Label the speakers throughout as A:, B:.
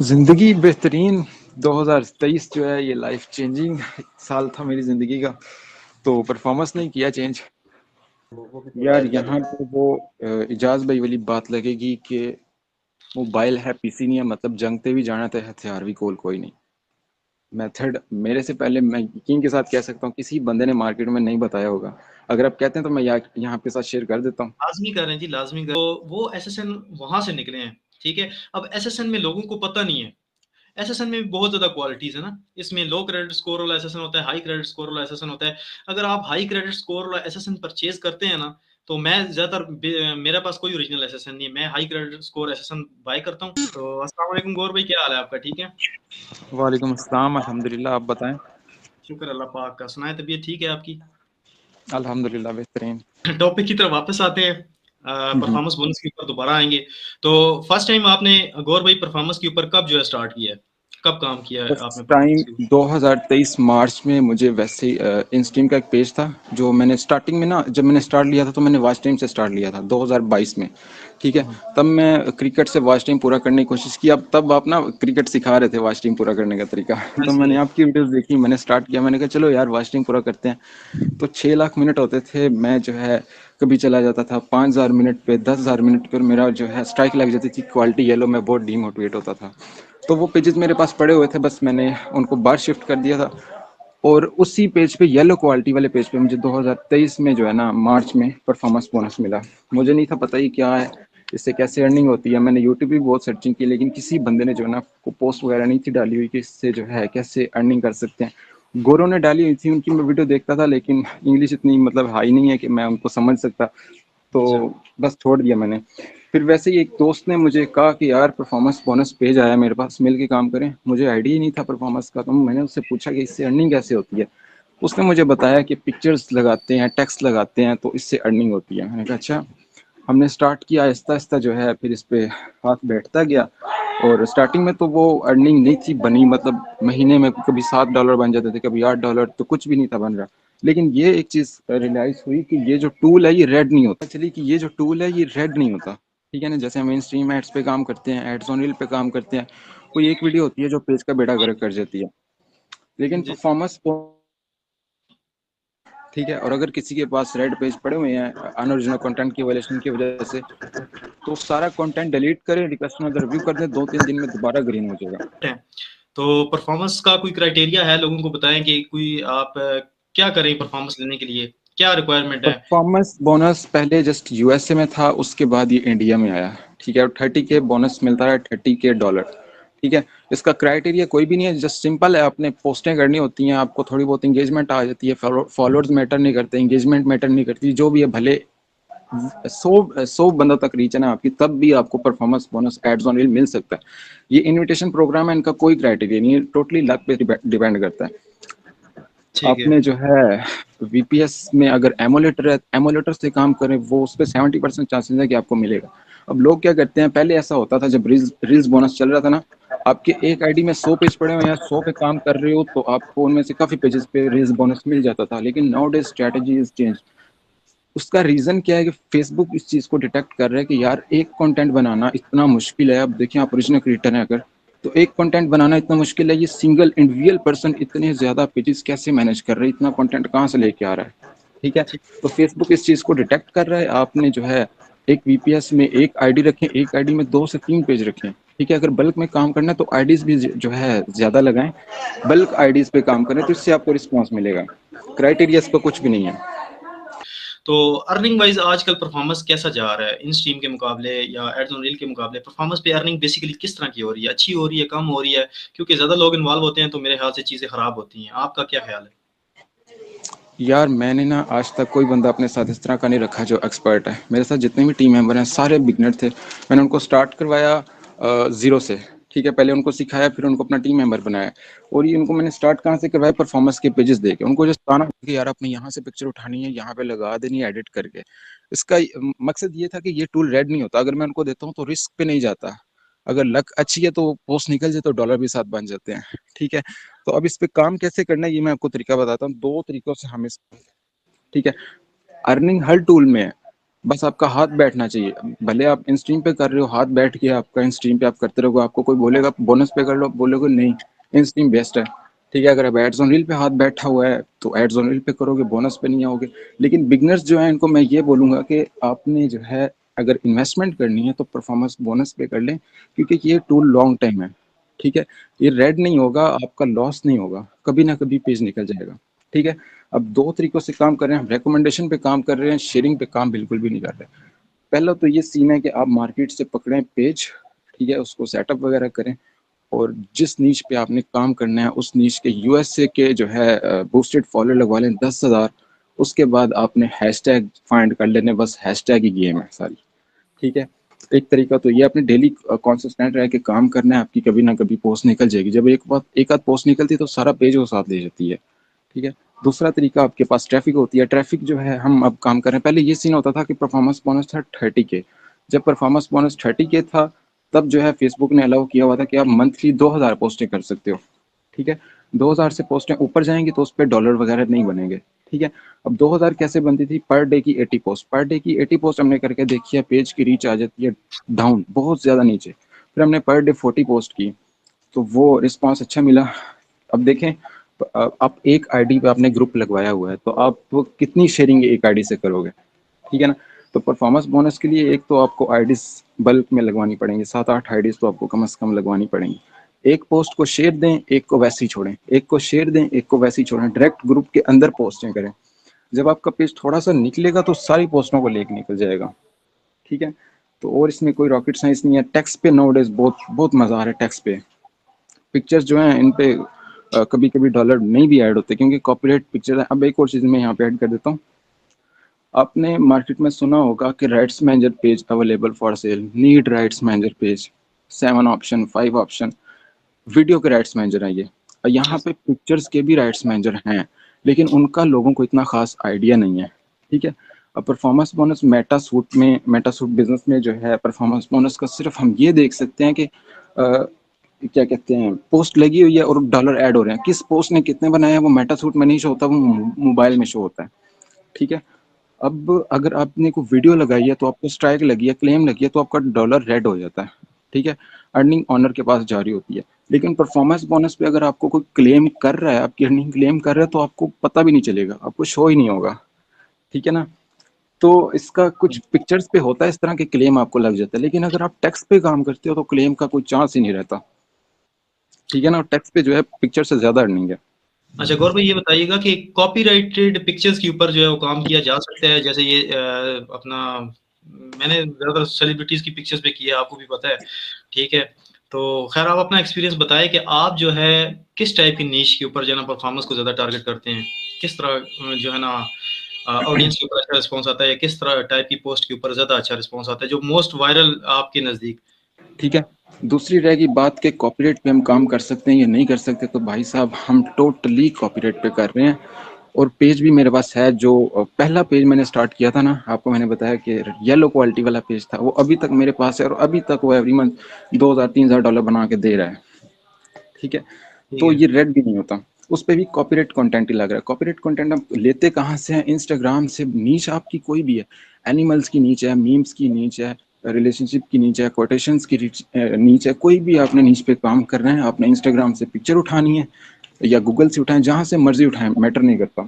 A: जिंदगी बेहतरीन। 2023 जो है ये लाइफ चेंजिंग साल था मेरी जिंदगी का। तो परफॉर्मेंस नहीं किया चेंज। यार यहाँ पे वो इजाज भाई वाली बात लगेगी कि मोबाइल है पीसी नहीं है, मतलब जंग पे भी जाना तो हथियार भी कोई नहीं। मेथड मेरे से पहले मैं यकीन के साथ कह सकता हूँ किसी बंदे ने मार्केट में नहीं बताया होगा। अगर आप कहते हैं तो मैं यहाँ पे साथ शेयर कर देता हूँ।
B: लाज़मी कर रहे हैं जी, लाज़मी कर, तो वो एसएसएन वहाँ से निकले हैं, ठीक है? अब एसएसएन में लोगों को पता नहीं है। एसएसएन में भी बहुत ज़्यादा क्वालिटीज़ है ना, इसमें लो क्रेडिट स्कोर वाला एसएसएन होता है, हाई क्रेडिट स्कोर वाला एसएसएन होता है। अगर आप हाई क्रेडिट स्कोर वाला एसएसएन परचेज़ करते हैं ना, तो मैं ज़्यादातर मेरे पास कोई ओरिजिनल एसएसएन नहीं है, मैं high credit score SSN buy करता हूँ। तो अस्सलाम वालेकुम गौर भाई, क्या हाल है आपका? ठीक है?
A: वालेकुम अस्सलाम, अल्हम्दुलिल्लाह। आप बताएं।
B: शुक्र अल्लाह पाक का, सुनाएँ तबीयत ठीक है आपकी?
A: अल्हम्दुलिल्लाह बेहतरीन।
B: टॉपिक की तरफ वापस आते हैं।
A: हम्म।
B: परफॉर्मेंस बोनस के ऊपर दोबारा आएँगे। तो फर्स्ट टाइम आपने गौर भाई परफॉर्मेंस के ऊपर कब जो है स्टार्ट किया है? कब काम किया है
A: फर्स्ट
B: आपने
A: टाइम
B: परफॉर्मेंस के ऊपर?
A: 2023 मार्च में मुझे वैसे ही इंस्ट्रीम का एक पेज था जो मैंने स्टार्टिंग में ना, जब मैंने स्टार्ट लिया था तो मैंने वॉच टाइम से स्टार्ट लिया था 2022 में। ठीक है।
B: हुँ,
A: तब मैं क्रिकेट से वॉच टाइम पूरा करने की कोशिश की। अब तब आप ना क्रिकेट सिखा रहे थे वॉच टाइम पूरा करने का तरीका तो
B: ऐसे ही
A: मैंने
B: है।
A: आपकी वीडियोस देखी, मैंने स्टार्ट किया, मैंने कहा चलो यार वॉच टाइम पूरा करते हैं। तो 6 लाख मिनट होते थे। मैं जो है कभी चला जाता था 5,000 मिनट पे, 10,000 मिनट पे, और मेरा जो है स्ट्राइक लग जाती थी क्वालिटी येलो में, बहुत डीमोटिवेट होता था। तो वो पेजेस मेरे पास पड़े हुए थे, बस मैंने उनको बाहर शिफ्ट कर दिया था। और उसी पेज पे, येलो क्वालिटी वाले पेज पे, मुझे 2023 में जो है ना मार्च में परफॉर्मेंस बोनस मिला। मुझे नहीं था पता ही क्या है, इससे कैसे अर्निंग होती है। मैंने यूट्यूब भी बहुत सर्चिंग की, लेकिन किसी बंदे ने जो है ना को पोस्ट वगैरह नहीं थी डाली हुई कि इससे जो है कैसे अर्निंग कर सकते हैं। गोरों ने डाली हुई थी, उनकी मैं वीडियो देखता था, लेकिन इंग्लिश इतनी मतलब हाई नहीं है कि मैं उनको समझ सकता। तो
B: अच्छा,
A: बस छोड़ दिया मैंने। फिर वैसे ही एक दोस्त ने मुझे कहा कि यार परफॉर्मेंस बोनस पेज आया मेरे पास, मिल के काम करें। मुझे आइडिया ही नहीं था परफॉर्मेंस का, तो मैंने उससे पूछा कि इससे अर्निंग कैसे होती है। उसने मुझे बताया कि पिक्चर्स लगाते हैं, टेक्स्ट लगाते हैं, तो इससे अर्निंग होती है। मैंने कहा अच्छा। हमने स्टार्ट किया आहिस्ता आहिस्ता जो है, फिर इस पे हाथ बैठता गया। और स्टार्टिंग में तो वो अर्निंग नहीं थी बनी, मतलब महीने में कभी $7 बन जाते थे, कभी $8, तो कुछ भी नहीं था बन रहा। लेकिन ये एक चीज रियलाइज हुई कि ये जो टूल है ये रेड नहीं होता। चलिए कि ये जो टूल है ये रेड नहीं होता। ठीक है ना, जैसे हम मेन स्ट्रीम एड्स पे काम करते हैं, एड्स ऑन रील पे काम करते हैं, कोई एक वीडियो होती है जो पेज का बेड़ा गर्क कर जाती है। लेकिन
B: जी।
A: परफॉर्मेंस, ठीक है, और अगर किसी के पास रेड पेज पड़े हुए हैं अनओरिजिनल कंटेंट की वायलेशन की वजह से, तो सारा कंटेंट डिलीट करें, रिक्वेस्ट में रिव्यू कर दें, 2-3 दिन में दोबारा ग्रीन हो जाएगा।
B: है। तो परफॉर्मेंस का कोई क्राइटेरिया है? लोगों को बताएँ कि कोई आप क्या करें परफॉर्मेंस लेने के लिए? क्या रिक्वायरमेंट है?
A: परफॉर्मेंस बोनस पहले जस्ट यूएसए में था, उसके बाद ये इंडिया में आया। ठीक है, और 30K बोनस मिलता है, $30K। ठीक है। इसका क्राइटेरिया कोई भी नहीं है, जस्ट सिंपल है, आपने पोस्टें करनी होती हैं, आपको थोड़ी बहुत इंगेजमेंट आ जाती है। फॉलोअर्स मैटर नहीं करते, इंगेजमेंट मैटर नहीं करती, जो भी है, भले 100 बंदों तक रीच है ना आपकी, तब भी आपको performance bonus ads on reel मिल सकता है। ये इनविटेशन प्रोग्राम है, इनका कोई क्राइटेरिया नहीं है, टोटली लक पे डिपेंड करता है।
B: ठीक है।
A: आपने जो है वीपीएस में अगर एमुलेटर है, एमुलेटर से काम करें, वो उस पर 70% चांसेस है कि आपको मिलेगा। अब लोग क्या करते हैं, पहले ऐसा होता था जब रील्स रील्स बोनस चल रहा था ना, आपके एक आईडी में 100 पेज पड़े हुए हैं, 100 पे काम कर रहे हो तो आपको उनमें से काफी पेजेस पे रील्स बोनस मिल जाता था। लेकिन now days strategy is change. उसका रीजन क्या है कि फेसबुक इस चीज को डिटेक्ट कर रहा है कि यार एक कंटेंट बनाना इतना मुश्किल है। अब देखिए आप ओरिजिनल क्रिएटर हैं अगर, तो एक कंटेंट बनाना इतना मुश्किल है, ये सिंगल इंडिविजुअल पर्सन इतने ज्यादा पेजेस कैसे मैनेज कर रहे हैं, इतना कंटेंट कहाँ से लेके आ रहा है। ठीक है।
B: ठीक।
A: तो फेसबुक इस चीज को डिटेक्ट कर रहा है। आपने जो है एक वीपीएस में एक आईडी रखें, एक आईडी में 2 से 3 पेज रखें। ठीक है, अगर बल्क में काम करना है तो आईडीज भी जो है ज्यादा लगाएं, बल्क आईडीज पे काम करें, तो इससे आपको रिस्पॉन्स मिलेगा। क्राइटेरिया इसका कुछ भी नहीं है।
B: तो अर्निंग वाइज़ आजकल परफॉर्मेंस कैसा जा रहा है? इन स्ट्रीम के मुकाबले या एड्स ऑन रील के मुकाबले परफॉर्मेंस पे अर्निंग बेसिकली किस तरह की हो रही है? अच्छी हो रही है, कम हो रही है? क्योंकि ज़्यादा लोग इन्वॉल्व होते हैं तो मेरे ख्याल से चीज़ें खराब होती हैं। आपका क्या ख्याल है?
A: यार मैंने ना आज तक कोई बंदा अपने साथ इस तरह का नहीं रखा जो एक्सपर्ट है। मेरे साथ जितने भी टीम मेंबर हैं सारे बिगनर थे। मैंने उनको स्टार्ट करवाया जीरो से। ठीक है, पहले उनको सिखाया, फिर उनको अपना टीम मेंबर बनाया। और ये उनको मैंने स्टार्ट कहाँ से करवाया, परफॉर्मेंस के पेजेस देके। उनको जो बताना कि यार आपने यहाँ से पिक्चर उठानी है, यहाँ पे लगा देनी है एडिट करके। इसका मकसद ये था कि ये टूल रेड नहीं होता। अगर मैं उनको देता हूँ तो रिस्क पे नहीं जाता। अगर लक अच्छी है तो पोस्ट निकल जाए तो डॉलर भी साथ बन जाते हैं। ठीक है। तो अब इस पे काम कैसे करना है ये मैं आपको तरीका बताता हूँ। 2 तरीकों से हम इस, ठीक है, अर्निंग हर टूल में है। बस आपका हाथ बैठना चाहिए। भले आप इन स्ट्रीम पे कर रहे हो, हाथ बैठ गया आपका, इन स्ट्रीम पे आप करते रहोगे, आपको कोई बोलेगा बोनस पे कर लो, आप बोलोगे नहीं इन स्ट्रीम बेस्ट है। ठीक है, अगर आप एड्स ऑन रील पे हाथ बैठा हुआ है तो एड्स ऑन रील पे करोगे, बोनस पे नहीं आओगे। लेकिन बिगनर्स जो है इनको मैं ये बोलूंगा कि आपने जो है अगर इन्वेस्टमेंट करनी है तो परफॉर्मेंस बोनस पे कर लें, क्योंकि ये टूल लॉन्ग टाइम है। ठीक है, ये रेड नहीं होगा, आपका लॉस नहीं होगा, कभी ना कभी पेज निकल जाएगा। ठीक है, अब दो तरीकों से काम कर रहे हैं, हम रिकमेंडेशन पे काम कर रहे हैं, शेयरिंग पे काम बिल्कुल भी नहीं कर रहे। पहला तो ये सीन है कि आप मार्केट से पकड़ें पेज, ठीक है, उसको सेटअप वगैरह करें, और जिस नीच पे आपने काम करना है उस नीच के यूएसए के जो है बूस्टेड फॉलोअर लगवा लें 10,000। उसके बाद आपने हैशटैग फाइंड कर लेने, बस हैशटैग ही गेम है सारी। ठीक है, एक तरीका तो ये, अपने डेली कॉन्सिस्टेंट रह के काम करना है, आपकी कभी ना कभी पोस्ट निकल जाएगी। जब एक आध पोस्ट निकलती है तो सारा पेज वो साथ ले जाती है। ठीक है, दूसरा तरीका, आपके पास ट्रैफिक होती है। ट्रैफिक जो है, हम अब काम कर रहे हैं, पहले ये सीन होता था कि परफॉर्मेंस बोनस था 30K। जब परफॉर्मेंस बोनस 30K था तब जो है फेसबुक ने अलाउ किया हुआ था कि आप मंथली 2,000 पोस्टें कर सकते हो। ठीक है, 2,000 से पोस्टें ऊपर जाएंगी तो उस पर डॉलर वगैरह नहीं बनेंगे। ठीक है, अब 2,000 कैसे बनती थी, पर डे की 80 पोस्ट, पर डे की 80 पोस्ट हमने करके देखी है, पेज की रीच आ जाती है डाउन बहुत ज्यादा नीचे। फिर हमने पर डे 40 पोस्ट की तो वो रिस्पांस अच्छा मिला। अब देखें, आप एक आईडी पे आपने ग्रुप लगवाया हुआ है तो आप वो कितनी शेयरिंग एक आईडी से करोगे। ठीक है ना, तो परफॉर्मेंस बोनस के लिए एक तो आपको आईडीज बल्क में लगवानी पड़ेंगी, 7-8 आईडीज तो आपको कम से कम लगवानी पड़ेंगी। एक पोस्ट को शेयर दें, एक को वैसे ही छोड़ें, एक को शेयर दें, एक को वैसे ही छोड़ें, डायरेक्ट ग्रुप के अंदर पोस्टें करें। जब आपका पेज थोड़ा सा निकलेगा तो सारी पोस्टों को लेके निकल जाएगा। ठीक है, तो और इसमें कोई रॉकेट साइंस नहीं है। टेक्स्ट पे नो डेज बहुत बहुत मजा आ रहा है टेक्स्ट पे। पिक्चर्स जो हैं इन पे कभी कभी डॉलर नहीं भी ऐड होते क्योंकि कॉपीराइट पिक्चर है। अब एक और चीज़ मैं यहाँ पे ऐड कर देता हूँ। आपने मार्केट में सुना होगा कि rights manager page available for sale, need rights manager page, 7 option, 5 option, video के राइट्स मैनेजर हैं ये। और यहाँ
B: यस।
A: पे पिक्चर्स के भी राइट्स मैनेजर हैं, लेकिन उनका लोगों को इतना खास आइडिया नहीं है। ठीक है, अब परफॉर्मेंस बोनस मेटा सूट में, मेटा सूट बिजनेस में जो है परफॉर्मेंस बोनस का सिर्फ हम ये देख सकते हैं कि क्या कहते हैं, पोस्ट लगी हुई है और डॉलर ऐड हो रहे हैं, किस पोस्ट ने कितने बनाए हैं वो मेटा सूट में नहीं शो होता, वो मोबाइल में शो होता है। ठीक है, अब अगर आपने कोई वीडियो लगाई है तो आपको स्ट्राइक लगी है, क्लेम लगी है, तो आपका डॉलर रेड हो जाता है। ठीक है, अर्निंग ऑनर के पास जारी होती है। लेकिन परफॉर्मेंस बोनस पे अगर आपको कोई क्लेम कर रहा है, आपकी अर्निंग क्लेम कर रहा है, तो आपको पता भी नहीं चलेगा, आपको शो ही नहीं होगा। ठीक है ना, तो इसका कुछ पिक्चर्स पे होता है इस तरह के क्लेम आपको लग जाता है, लेकिन अगर आप टेक्स्ट पे काम करते हो तो क्लेम का कोई चांस ही नहीं रहता। ठीक है ना, टेक्स्ट पे जो है पिक्चर से ज्यादा अर्निंग है।
B: अच्छा गौर भाई, ये बताइएगा कि कॉपीराइटेड पिक्चर्स के ऊपर जो है वो काम किया जा सकता है? जैसे ये अपना, मैंने ज़्यादातर सेलिब्रिटीज की पिक्चर्स पे किया, आपको भी पता है। ठीक है, तो खैर आप अपना एक्सपीरियंस बताएं कि आप जो है किस टाइप की नीश के ऊपर जो है ना परफॉर्मेंस को ज़्यादा टारगेट करते हैं, किस तरह जो है ना ऑडियंस के ऊपर अच्छा रिस्पॉन्स आता है, या किस तरह टाइप की पोस्ट के ऊपर ज़्यादा अच्छा रिस्पॉन्स आता है, जो मोस्ट वायरल आपके नज़दीक?
A: ठीक है, दूसरी रहेगी बात के कॉपीराइट पे हम काम कर सकते हैं या नहीं कर सकते, तो भाई साहब हम टोटली कॉपीराइट पे कर रहे हैं। और पेज भी मेरे पास है, जो पहला पेज मैंने स्टार्ट किया था ना, आपको मैंने बताया कि येलो क्वालिटी वाला पेज था, वो अभी तक मेरे पास है और अभी तक वो एवरी मंथ 2,000-3,000 डॉलर बना के दे रहा है। ठीक है,
B: ठीक
A: तो
B: है।
A: ये रेड भी नहीं होता, उस पे भी कॉपीराइट कंटेंट ही लग रहा है। कॉपीराइट कंटेंट आप लेते कहाँ से हैं, इंस्टाग्राम से। नीच आपकी कोई भी है, एनिमल्स की नीच है, मीम्स की नीच है, रिलेशनशिप की नीच है, कोटेशंस की नीच है, कोई भी आपने नीच पे काम कर रहे हैं, आपने इंस्टाग्राम से पिक्चर उठानी है या गूगल से उठाएं, जहां से मर्जी उठाएं, मैटर नहीं करता,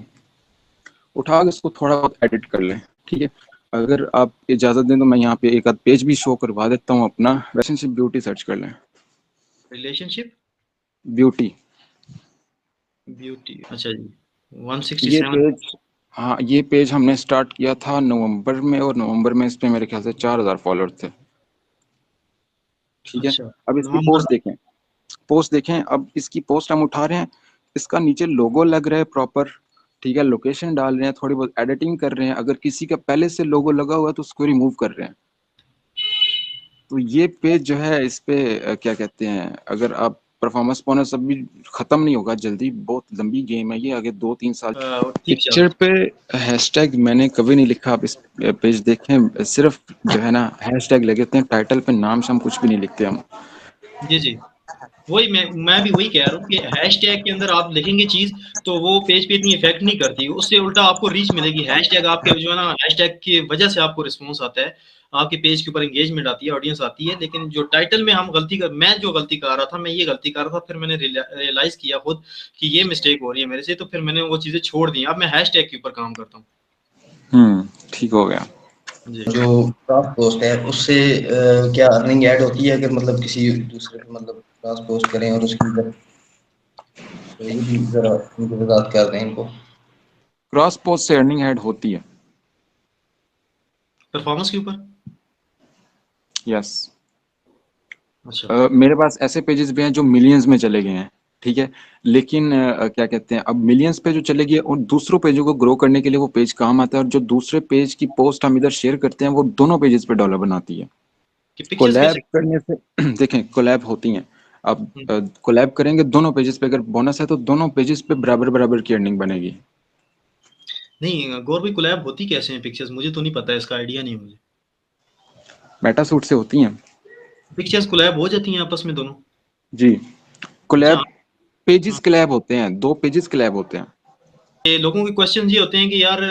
A: उठा के उसको थोड़ा बहुत एडिट कर लें। ठीक है, अगर आप इजाजत दें तो मैं यहाँ पे एक आध पेज भी शो करवा देता हूँ अपना, रिलेशनशिप ब्यूटी सर्च कर लें।
B: रिलेशनशिप
A: ब्यूटी,
B: ब्यूटी, अच्छा जी,
A: ये
B: 167।
A: पेज, हाँ ये पेज हमने स्टार्ट किया था नवंबर में, और नवंबर में इस पे मेरे ख्याल से 4,000 फॉलोअर थे। ठीक है,
B: अच्छा,
A: अब इसकी
B: नवंबर
A: पोस्ट
B: में।
A: देखें, पोस्ट देखें, अब इसकी पोस्ट हम उठा रहे हैं, इसका नीचे लोगो लग रहा है प्रॉपर। ठीक है, लोकेशन डाल रहे हैं, थोड़ी बहुत एडिटिंग कर रहे हैं, अगर किसी का पहले से लोगो लगा हुआ है तो उसको रिमूव कर रहे हैं। तो ये पेज जो है इस पे क्या कहते हैं, अगर आप परफॉर्मेंस बोनस अभी खत्म नहीं होगा जल्दी, बहुत लंबी गेम है ये, आगे 2-3 साल।
B: ठीक चल
A: पिक्चर पे हैशटैग मैंने कभी नहीं लिखा, आप इस पेज देखें, सिर्फ जो है ना हैशटैग लगे होते हैं, टाइटल पे नाम शाम कुछ भी नहीं लिखते हम।
B: जी, जी। वही मैं भी वही कह रहा हूँ कि हैशटैग के अंदर आप लिखेंगे चीज तो वो पेज पे इतनी इफेक्ट नहीं करती, उससे उल्टा आपको रीच मिलेगी। हैशटैग आपके जो है ना, हैशटैग की वजह से आपको रिस्पॉन्स आता है, आपके पेज के ऊपर एंगेजमेंट आती है, ऑडियंस आती है। लेकिन जो टाइटल में हम मैं जो गलती कर रहा था, मैं ये गलती कर रहा था, फिर मैंने रियलाइज किया खुद कि ये मिस्टेक हो रही है मेरे से, तो फिर मैंने वो चीजें छोड़ दी। अब मैं हैशटैग के ऊपर काम करता हूँ।
A: ठीक हो गया।
B: जी।
C: जो क्रॉस पोस्ट है उससे क्या अर्निंग ऐड होती है अगर मतलब किसी दूसरे पे मतलब क्रॉस पोस्ट करें और उसकी तो ये भी जरा इनकी वजाहत कर दें इनको।
A: क्रॉस पोस्ट से अर्निंग ऐड होती है।
B: परफॉर्मेंस के ऊपर।
A: यस।
B: अच्छा।
A: मेरे पास ऐसे पेजेस भी हैं जो मिलियंस में चले गए हैं, ठीक है, लेकिन क्या कहते हैं, अब मिलियंस पे जो चले गए और दूसरों पेजों को ग्रो करने के लिए वो पेज काम आता है, और जो दूसरे पेज की पोस्ट हम इधर शेयर करते हैं वो दोनों पेजेस पे डॉलर बनाती है।
B: कि पिक्चर्स
A: कोलैब
B: कैसे।
A: करने से देखें, कोलैब होती हैं। अब
B: हम्म,
A: कोलैब करेंगे दोनों पेजेस पे, अगर बोनस है तो दोनों पेजेस पे बराबर बराबर की अर्निंग बनेगी।
B: नहीं गौर भाई, कोलैब होती कैसे हैं पिक्चर्स, मुझे तो नहीं पता है, इसका आइडिया नहीं है मुझे।
A: मेटा सूट से होती हैं।
B: पिक्चर्स कोलैब हो जाती हैं आपस में दोनों।
A: जी।
B: अच्छा।
A: कोलैब पेजेस
B: हाँ।
A: कोलैब होते हैं, दो पेजेस कोलैब होते हैं।
B: ये लोगों के क्वेश्चन ये होते हैं कि यार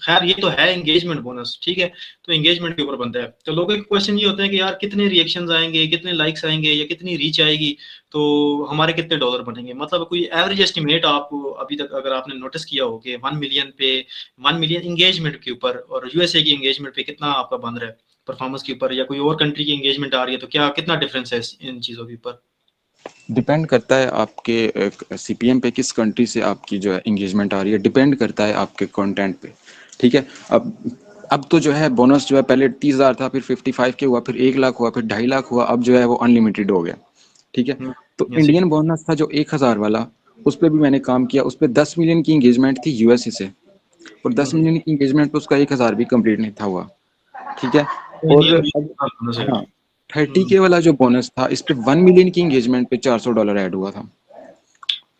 B: खैर ये तो है एंगेजमेंट बोनस, ठीक है, तो एंगेजमेंट के ऊपर बनता है। तो लोगों के क्वेश्चन ये होते हैं कि यार कितने रिएक्शंस आएंगे, कितने लाइक्स आएंगे, या कितनी रीच आएगी, तो हमारे कितने डॉलर बनेंगे। मतलब कोई एवरेज एस्टिमेट आप अभी तक अगर आपने नोटिस किया हो कि 1 मिलियन पे, 1 मिलियन एंगेजमेंट के ऊपर और यूएसए की एंगेजमेंट पे कितना आपका बन रहा है परफॉर्मेंस के ऊपर, या कोई और कंट्री की एंगेजमेंट आ रही है, तो क्या कितना डिफरेंस है इन चीजों के ऊपर।
A: डिपेंड करता है आपके सीपीएम पे, किस कंट्री से आपकी जो है एंगेजमेंट आ रही है, डिपेंड करता है आपके कंटेंट पे, ठीक है। अब तो जो है बोनस जो है पहले 30,000 था, फिर 55 के हुआ, फिर 1 लाख हुआ, फिर 2.5 लाख हुआ, अब जो है वो अनलिमिटेड हो गया, ठीक है। तो
B: ऐसे।
A: इंडियन बोनस था जो 1,000 वाला, उस पर भी मैंने काम किया, उस पर 10 मिलियन की एंगेजमेंट थी यूएसए से, और 10 मिलियन की एंगेजमेंट पे उसका 1,000 भी कंप्लीट नहीं था हुआ, ठीक है।
B: तो
A: और
B: इंडियन
A: अब
B: बोनस है।
A: हाँ, 30K वाला जो बोनस था, इस पे 1 मिलियन की एंगेजमेंट पे $400 ऐड हुआ था।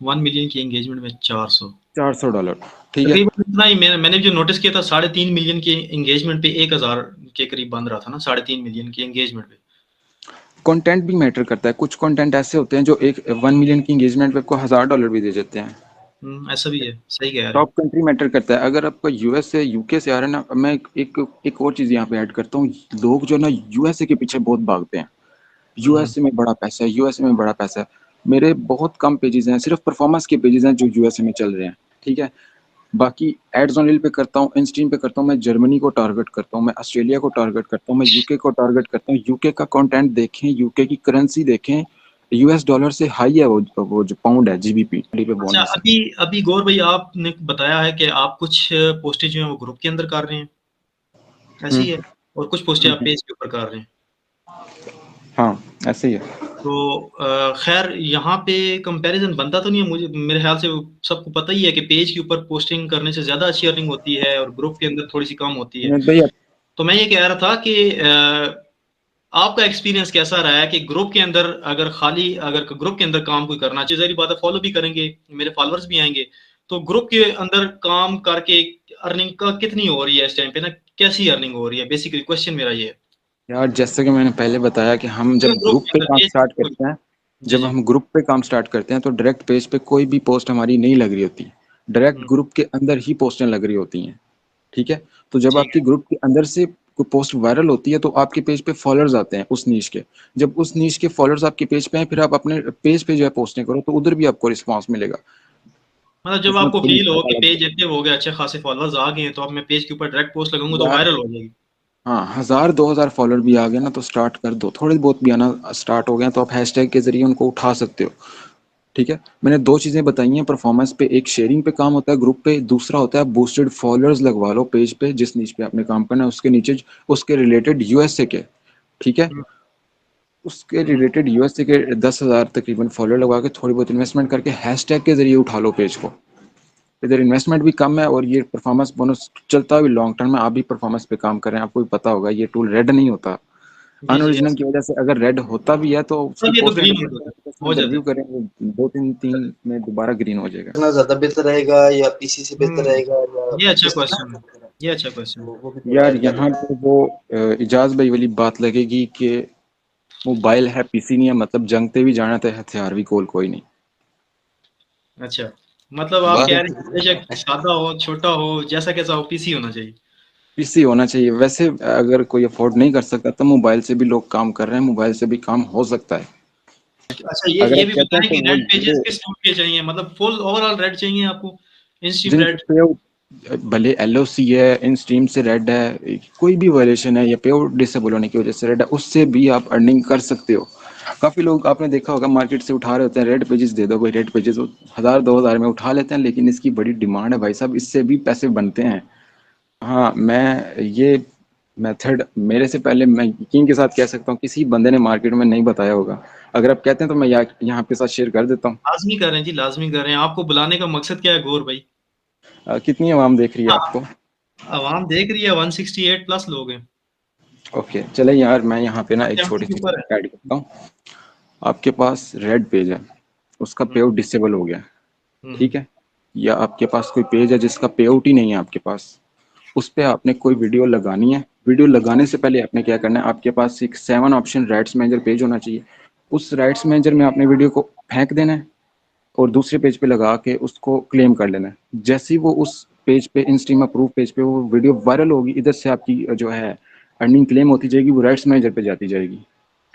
B: 1 मिलियन की एंगेजमेंट में 400।
A: $400, ठीक है।
B: तकरीबन इतना ही मैंने जो नोटिस किया था, 3.5 मिलियन की एंगेजमेंट पे 1,000 के करीब बन रहा था ना, 3.5 मिलियन की एंगेजमेंट पे।
A: कंटेंट भी मैटर करता है, कुछ कंटेंट ऐसे होते हैं जो एक 1 मिलियन की एंगेजमेंट पे आपको $1,000 भी दे देते हैं।
B: ऐसा भी है, सही कह रहे हैं।
A: टॉप कंट्री मैटर करता है, अगर आपका यूएस से यूके से आ रहा है ना, मैं एक और चीज़ यहाँ पे ऐड करता हूँ। लोग जो ना यूएसए के पीछे बहुत भागते हैं,
B: हम्म,
A: यूएसए में बड़ा पैसा है, यूएसए में बड़ा पैसा है। मेरे बहुत कम पेजेस हैं, सिर्फ परफॉर्मेंस के पेजेस हैं जो यूएसए में चल रहे हैं, ठीक है। बाकी एड्स ऑन रील पे करता हूँ, इंस्टीम पे करता हूँ, मैं जर्मनी को टारगेट करता हूँ, मैं ऑस्ट्रेलिया को टारगेट करता हूँ, मैं यूके को टारगेट करता हूँ। यूके का कंटेंट देखें, यूके की करेंसी देखें, यूएस डॉलर से हाई है वो जो पाउंड है, जीबीपी पे
B: अच्छा।
A: बोनस है।
B: अभी अभी गौर भाई, आपने बताया है कि आप कुछ पोस्टें जो है वो ग्रुप के अंदर कर रहे हैं,
A: हम्म,
B: ऐसी है, और कुछ पोस्टें आप
A: हम्म,
B: पेज के ऊपर कर रहे हैं।
A: हाँ, ऐसे ही है।
B: तो खैर यहाँ पे कंपैरिजन बनता तो नहीं है, मुझे मेरे ख्याल से सबको पता ही है कि पेज के ऊपर पोस्टिंग करने से ज्यादा अच्छी अर्निंग होती है और ग्रुप के अंदर थोड़ी सी कम होती है।
A: विनोद भाई,
B: तो मैं ये कह रहा था कि आपका एक्सपीरियंस कैसा रहा है कि ग्रुप के अंदर अगर ग्रुप के अंदर काम कोई करना चाहिए, जहरी बात है फॉलो भी करेंगे, मेरे फॉलोअर्स भी आएंगे, तो ग्रुप के अंदर काम करके अर्निंग का कितनी हो रही है इस टाइम पे ना, कैसी अर्निंग हो रही है, बेसिकली क्वेश्चन मेरा ये है।
A: यार जैसे कि मैंने पहले बताया कि हम जब
B: ग्रुप
A: ग्रुप
B: के
A: पे
B: अंदर
A: काम
B: पेज।
A: स्टार्ट करते हैं,
B: जी
A: जब
B: जी।
A: हम ग्रुप पे काम स्टार्ट करते हैं तो डायरेक्ट पेज पे कोई भी पोस्ट हमारी नहीं लग रही होती, डायरेक्ट
B: हम्म,
A: ग्रुप के अंदर ही पोस्टें लग रही होती हैं, ठीक है। तो जब
B: ठीक
A: आपकी
B: है।
A: ग्रुप के अंदर से कोई पोस्ट वायरल होती है तो आपके पेज पे फॉलोअर्स आते हैं उस नीश के। जब उस नीश के फॉलोअर्स आपके पेज पे हैं, फिर आप अपने पेज पे जो है पोस्टिंग करो तो उधर भी आपको रिस्पांस मिलेगा।
B: मतलब जब
A: उसमें
B: आपको
A: थोड़ी
B: फील हो
A: ज्यादा
B: कि
A: लग
B: पेज एक्टिव हो गया, अच्छे खासे फॉलोअर्स आ गए हैं, तो अब मैं पेज के ऊपर डायरेक्ट पोस्ट लगाऊंगा तो
A: यार,
B: वायरल हो जाएगी।
A: हाँ, 1,000 2,000 फॉलोअर भी आ गए ना तो स्टार्ट कर दो, थोड़े बहुत भी आना स्टार्ट हो गए तो आप हैशटैग के जरिए उनको उठा सकते हो, ठीक है। मैंने दो चीजें बताई हैं परफॉर्मेंस पे, एक शेयरिंग पे काम होता है ग्रुप पे, दूसरा होता है बूस्टेड फॉलोअर्स लगवा लो पेज पे, जिस नीच पे आपने काम करना है उसके नीचे उसके रिलेटेड यूएसए के, ठीक है।
B: हम्म,
A: उसके रिलेटेड यूएसए के 10,000 तकरीबन फॉलोअर लगवा के थोड़ी बहुत इन्वेस्टमेंट करके हैशटैग के जरिए उठा लो पेज को। इधर इन्वेस्टमेंट भी कम है और ये परफॉर्मेंस बोनस चलता भी लॉन्ग टर्म में। आप भी परफॉर्मेंस पे काम करें, आपको भी पता होगा ये टूल रेड नहीं होता,
B: जी जी
A: अनओरिजिनल
B: yes।
A: की वजह से अगर रेड होता भी है तो उसकी
B: तब ये तो
A: पोस्ट
B: ग्रीन
A: करें,
B: हो जाता है,
A: 10 मिनट
B: जाता
A: रिव्यू
B: है।
A: करें, वो 2 3 3 में दोबारा ग्रीन हो जाएगा।
C: इतना ज्यादा बेहतर रहेगा या पीसी से बेहतर
B: हम्म,
C: रहेगा या
B: ये अच्छा
C: किस तरह
B: क्वेश्चन है,
C: बेहतर है
B: ये अच्छा क्वेश्चन है।
C: तो वो भी थोड़ा
A: यार
C: ऐड कर
A: यहाँ
C: दें।
A: पे वो इजाज भाई वाली बात लगेगी कि मोबाइल है, पीसी नहीं है, मतलब जंग पे भी जाना तो हथियार भी कोई नहीं।
B: अच्छा, मतलब आप
C: बात
B: कह रहे हैं बेशक सादा हो, छोटा हो, जैसा कैसा हो, पीसी होना चाहिए।
A: पीसी होना चाहिए। वैसे अगर कोई अफोर्ड नहीं कर सकता तो मोबाइल से भी लोग काम कर रहे हैं, मोबाइल से भी काम हो सकता है।
B: अच्छा,
A: अगर
B: ये
A: आप
B: भी
A: कहते हैं
B: बताएं
A: तो
B: कि
A: वो
B: रेड पेजेस
A: जो
B: किस टूल के चाहिए, मतलब फुल ओवरऑल रेड चाहिए आपको, इंस्ट्रीम
A: जिनके
B: रेड?
A: पे भले एलओसी है, इन स्ट्रीम से रेड है, कोई भी वायलेशन है या पेआउट डिसेबल होने की वजह से रेड है, उससे भी आप अर्निंग कर सकते हो। काफी लोग आपने देखा होगा मार्केट से उठा रहे होते हैं, रेड पेजेस दे दो भाई, रेड पेजेस 1000 2000 में उठा लेते हैं, लेकिन इसकी बड़ी डिमांड है भाई साहब, इससे भी पैसे बनते हैं। हाँ, मैं ये मेथड मेरे से पहले मैं यकीन के साथ कह सकता हूँ किसी बंदे ने मार्केट में नहीं बताया होगा। अगर आप कहते हैं तो मैं यहाँ आपके साथ शेयर कर देता हूँ।
B: लाजमी कर रहे हैं जी, लाजमी कर रहे हैं। आपको बुलाने का मकसद क्या है गौर भाई?
A: कितनी आवाम देख रही है
B: हाँ,
A: आपको?
B: आवाम देख रही है, 168 प्लस लोग हैं।
A: ओके, चले यार, मैं यहाँ पे ना एक छोटी
B: 70 के
A: सी
B: ऊपर है।
A: चीज़ ऐड करता हूँ। आपके पास रेड पेज है, उसका
B: हम्म,
A: पेआउट डिसेबल हो गया,
B: हम्म,
A: ठीक है? या आपके पास कोई पेज है जिसका पेआउट ही नहीं है आपके पास, उस पे आपने कोई वीडियो लगानी है। वीडियो लगाने से पहले आपने क्या करना है, आपके पास एक 7 ऑप्शन राइट्स मैनेजर पेज होना चाहिए। उस राइट्स मैनेजर में आपने वीडियो को फेंक देना है और दूसरे पेज पे लगा के उसको क्लेम कर लेना है। जैसे ही वो उस पेज पे, इन स्ट्रीम अप्रूव पेज पे वो वीडियो वायरल होगी, इधर से आपकी जो है अर्निंग क्लेम होती जाएगी, वो राइट्स मैनेजर पे जाती जाएगी।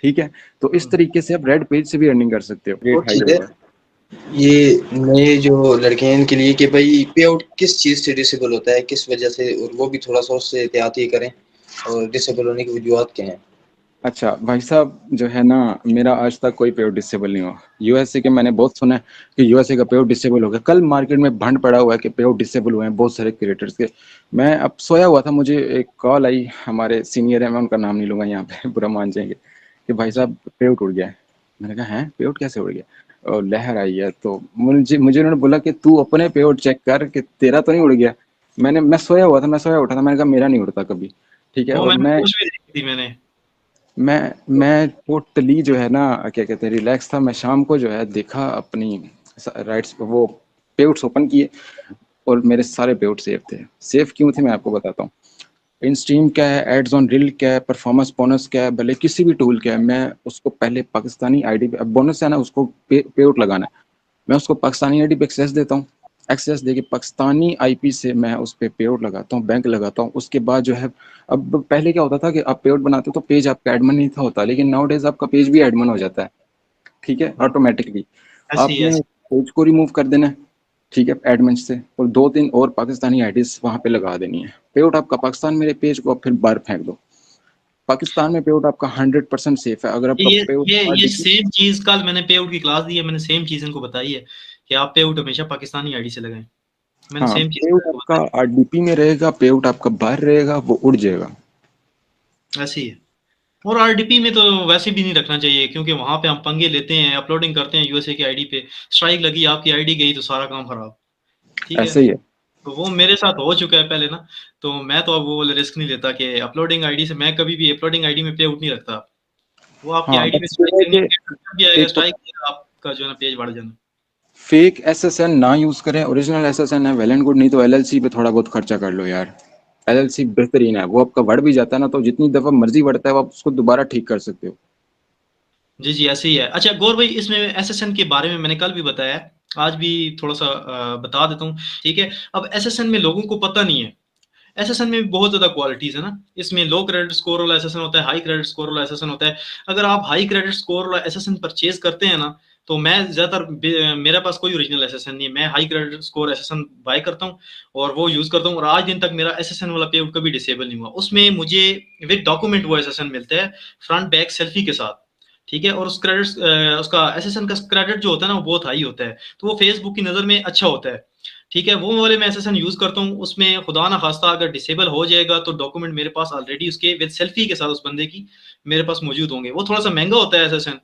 A: ठीक है? तो इस
B: हम्म।
A: तरीके से आप रेड पेज से भी अर्निंग कर सकते हो,
C: वो
A: रेट हाइड
C: ठीक है।
A: होगा।
C: ये नए जो लड़के हैं इनके लिए कि भाई पे आउट किस चीज़ से डिसेबल होता है, किस वजह से, और वो भी थोड़ा सा उससे एहतियाती करें, और डिसेबल होने की वजूहत क्या हैं?
A: अच्छा भाई साहब, जो है ना, मेरा आज तक कोई पेआउट डिसेबल नहीं हुआ। यूएसए के मैंने बहुत सुना है कि यूएसए का पेआउट डिसेबल हो गया। कल मार्केट में भंड पड़ा हुआ है कि पेआउट डिसेबल हुए हैं बहुत सारे क्रिएटर्स के। मैं अब सोया हुआ था, मुझे एक कॉल आई, हमारे सीनियर है, मैं उनका नाम नहीं लूंगा यहाँ पे बुरा मान जाएंगे, कि भाई
B: जी।
A: साहब पेआउट उड़ गया है। मैंने कहा है, पेआउट कैसे उड़ गया? और लहर आई है। तो मुझे मुझे उन्होंने बोला कि तू अपने पेआउट चेक कर कि तेरा तो नहीं उड़ गया। मैं सोया हुआ था, मैं सोया उठा था, मैंने कहा मेरा नहीं उड़ता कभी। ठीक है?
B: वो
A: और
B: मैंने
A: मैं
B: पोस्ट भी देखी थी मैंने।
A: मैं टोटली जो है ना, क्या कहते हैं, रिलैक्स था। मैं शाम को जो है देखा अपनी राइट्स पे वो पेआउट्स ओपन किए और मेरे सारे पेआउट सेफ थे। सेफ क्यों थे मैं आपको बताता हूँ। इन स्ट्रीम क्या है, एड्स ऑन रील क्या है, परफॉर्मेंस बोनस क्या है, भले किसी भी टूल क्या है, मैं उसको पहले पाकिस्तानी आईडी पे, अब बोनस है ना, उसको पेआउट लगाना है, मैं उसको पाकिस्तानी आईडी पे एक्सेस देता हूँ। एक्सेस देके पाकिस्तानी आईपी से मैं उस पे पेआउट लगाता हूँ, बैंक लगाता हूँ। उसके बाद जो है, अब पहले क्या होता था कि आप पेआउट बनाते हो तो पेज आपका एडमिन नहीं था होता, लेकिन नाउ डेज आपका पेज भी एडमिन हो जाता है। ठीक है?
B: हम्म,
A: ऑटोमेटिकली
B: ऐसी
A: आपने
B: ऐसी।
A: पेज को रिमूव कर देना है, ठीक है, एडमिन से, और 2 3 और पाकिस्तानी आईडीज वहां पे लगा देनी है। पेआउट आपका पाकिस्तान मेरे पेज को आप फिर बाहर फेंक दो। पाकिस्तान में पेआउट आपका 100% सेफ है। अगर आपका
B: ये
A: पेआउट
B: ये ये
A: आरडीपी,
B: सेम चीज कल मैंने पे आउट की क्लास दी है, मैंने सेम चीज इनको बताई है कि आप पे आउट हमेशा पाकिस्तानी आईडी से लगाएं। मैंने
A: हाँ,
B: सेम चीज
A: पेआउट
B: इनको
A: आपका
B: बताई
A: आरडीपी में रहेगा, पेआउट आपका बाहर रहेगा, वो उड़ जाएगा।
B: है। ऐसी है। और आरडीपी में तो वैसे भी नहीं रखना चाहिए, क्योंकि वहां पे हम पंगे लेते हैं, अपलोडिंग करते हैं यूएसए की आईडी पे, स्ट्राइक लगी, आपकी आईडी गई तो सारा काम खराब। ठीक है?
A: ऐसे ही है।
B: तो वो मेरे साथ हो चुका है पहले ना। तो मैं तो अब वो वाला रिस्क नहीं लेता कि अपलोडिंग आईडी से, मैं कभी भी अपलोडिंग आईडी में पे आउट नहीं रखता। वो आपकी
A: हाँ,
B: आईडी में
A: बस ये
B: स्ट्राइक
A: है
B: करनी
A: कि
B: है, भी आएगा
A: एक तो
B: स्ट्राइक, आपका जो है ना पेज बढ़ जाना।
A: फेक एसएसएन ना यूज करें, ओरिजिनल एसएसएन है वेल एंड गुड, नहीं तो एलएलसी पे थोड़ा बहुत खर्चा कर लो यार। एलएलसी बेहतरीन है, वो आपका बढ़ भी जाता है ना, तो जितनी दफा मर्जी बढ़ता है वो आप उसको दोबारा ठीक कर सकते हो।
B: जी, जी, ऐसे ही है। अच्छा गौर भाई, इसमें एसएसएन के बारे में मैंने कल भी बताया है, आज भी थोड़ा-सा बता देता हूँ, ठीक है? अब एसएसएन में लोगों को पता नहीं है। एसएसएन में भी बहुत ज़्यादा क्वालिटीज़ है ना। इसमें लो क्रेडिट स्कोर वाला एसएसएन होता है, हाई क्रेडिट स्कोर वाला एसएसएन होता है। अगर आप हाई क्रेडिट स्कोर वाला एसएसएन परचेज़ करते हैं ना, तो मैं ज़्यादातर मेरे पास कोई ओरिजिनल एसएसएन नहीं है। मैं high credit score SSN buy करता हूँ और वो यूज़ करता हूँ, और आज दिन तक मेरा एसएसएन वाला पे आउट कभी डिसेबल नहीं हुआ। उसमें मुझे विद डॉक्यूमेंट वो एसएसएन मिलता है, फ्रंट बैक सेल्फी के साथ। ठीक है? और उस उसका एसएसएन का क्रेडिट जो होता है ना, वो बहुत हाई होता है। तो वो फेसबुक की नज़र में अच्छा होता है। ठीक है? वो वाले मैं एसएसएन यूज़ करता हूँ, उसमें खुदा ना खास्ता अगर डिसेबल हो जाएगा तो डॉक्यूमेंट मेरे पास ऑलरेडी उसके विद सेल्फी के साथ उस बंदे की मेरे पास मौजूद होंगे। वो थोड़ा-सा महँगा होता है एसएसएन,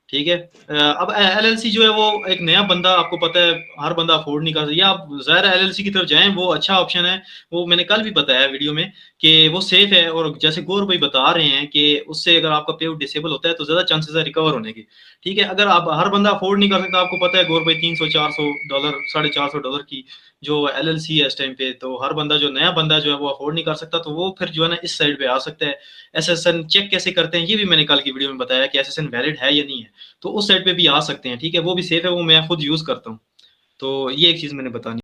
B: ठीक है। अब एलएलसी जो है वो एक नया बंदा, आपको पता है हर बंदा अफोर्ड नहीं कर सकता, या आप ज़ाहिर एलएलसी की तरफ जाएँ, वो अच्छा ऑप्शन है। वो मैंने कल भी बताया वीडियो में कि वो सेफ है, और जैसे गौर भाई बता रहे हैं कि उससे अगर आपका पे आउट डिसेबल होता है तो ज़्यादा चांसेस है रिकवर होने के। ठीक है, अगर आप हर बंदा अफोर्ड नहीं कर सकता, आपको पता है गौर भाई $300-400 $450 की जो एलएलसी है इस टाइम पे, तो हर बंदा जो नया बंदा जो है वो अफोर्ड नहीं कर सकता, तो वो फिर जो है ना इस साइड पे आ सकता है। एसएसएन चेक कैसे करते हैं ये भी मैंने कल की वीडियो में बताया कि एसएसएन वैलिड है या नहीं है, तो उस साइड पे भी आ सकते हैं। ठीक है, वो भी सेफ है, वो मैं खुद यूज़ करता हूँ। तो ये एक चीज़ मैंने बतानी